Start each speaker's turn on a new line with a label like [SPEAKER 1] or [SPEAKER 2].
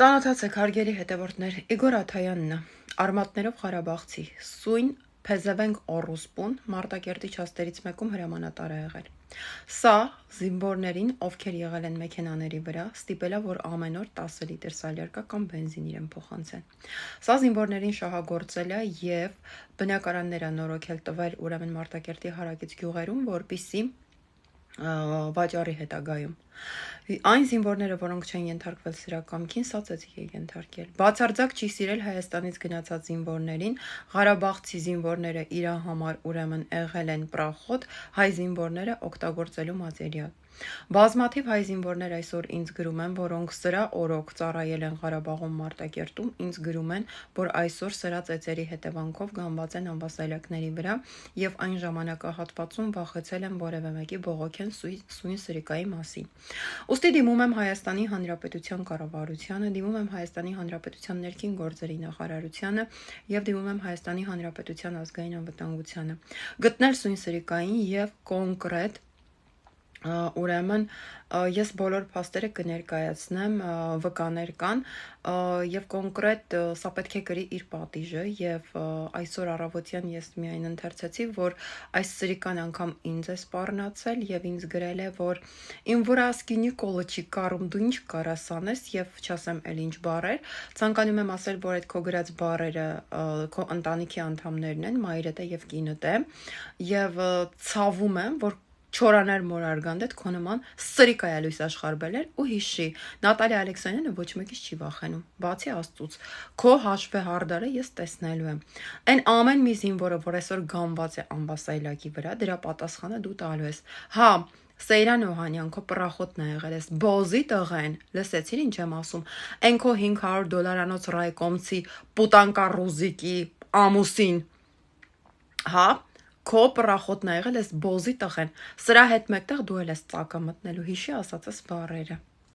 [SPEAKER 1] Ծանոթացեք հարգելի հետևորդներ, Իգոր Աթայանն է, արմատներով Ղարաբաղցի, սույն Փեզևենք Օռուսպուն, Մարտակերտի չաստերից մեկում հրամանատար է եղել։ Սա զինվորներին, ովքեր եղել են մեքենաների վրա, ստիպել է, որ ամեն օր 10 լիտր սալյարկա կամ բենզին իրեն փոխանցեն։ Սա զինվորներին շահագործել է եւ բնակարաններ է նորոգել տվել ուրեմն Մարտակերտի հարակից գյուղերում, որպիսի վաճառի հետագայում։ Այն զինվորները, որոնք չեն ենթարկվել սրակամքին, սա ծեծիկ է ենթարկել։ Բացարձակ չի սիրել Հայաստանից գնացած զինվորներին, Ղարաբաղցի զինվորները իր համար ուրեմն եղել են պրախոտ, հայ զինվորները օգտագործելու մատերիալ։ Բազմաթիվ հայ զինվորներ այսօր ինձ գրում են, որոնք սրա օրոք ծառայել են Ղարաբաղում Մարտակերտում, ինձ գրում են, որ այսօր սրա ծեծերի հետևանքով գանված են ամբասայլակների վրա եւ այն ժամանակահատվածում վախեցել են որևէ մեկի բողոքեն սույն սրիկայի մասին։ Ուստի դիմում եմ Հայաստանի Հանրապետության կառավարությանը, դիմում եմ Հայաստանի Հանրապետության ներքին գործերի նախարարությանը եւ դիմում եմ Հայաստանի Հանրապետության ազգային անվտանգությանը գտնել սույն սրիկային եւ կոնկրետ ուրեմն ես բոլոր փաստերը կներկայացնեմ, վկաներ կան եւ կոնկրետ սա պետք է կրի իր պատիժը եւ այսօր առավոտյան ես միայն ընթերցեցի, որ այս սրիկան անգամ ինձ է սպառնացել եւ ինձ գրել է, որ ին վրասկի Նիկոլը չի կարում, դու ինչ կարաս անես եւ չասեմ էլ ինչ բառեր, ցանկանում եմ ասել, որ այդ քո գրած բառերը քո ընտանիքի անդամներն են, մայրդ է եւ կինդ է եւ ցավում եմ, որ չորանար մորար գանդետ քո նման սրիկ այ լույս աշխարհբելեր ու հիշի Նատալիա Ալեքսանյանը ոչ մեկից չի վախենում բացի Աստծուց քո հաշվե հարդարը ես տեսնելու եմ այն ամեն մի զինվորը որ այսօր գանված է ամբասայլակի վրա դրա պատասխանը դու տալու ես հա Սեյրան Օհանյան քո պրախոտն է եղել ես բոզի տղեն լսեցիր ինչ եմ ասում այն քո $500 ռայկոմցի պուտանկա ռուզիկի ամուսին հա Քո պրախոտն ա եղել ես բոզի տղեն, սրա հետ մեկտեղ դու էլ ես ծակը մտնելու հիշի ասածս բառերը։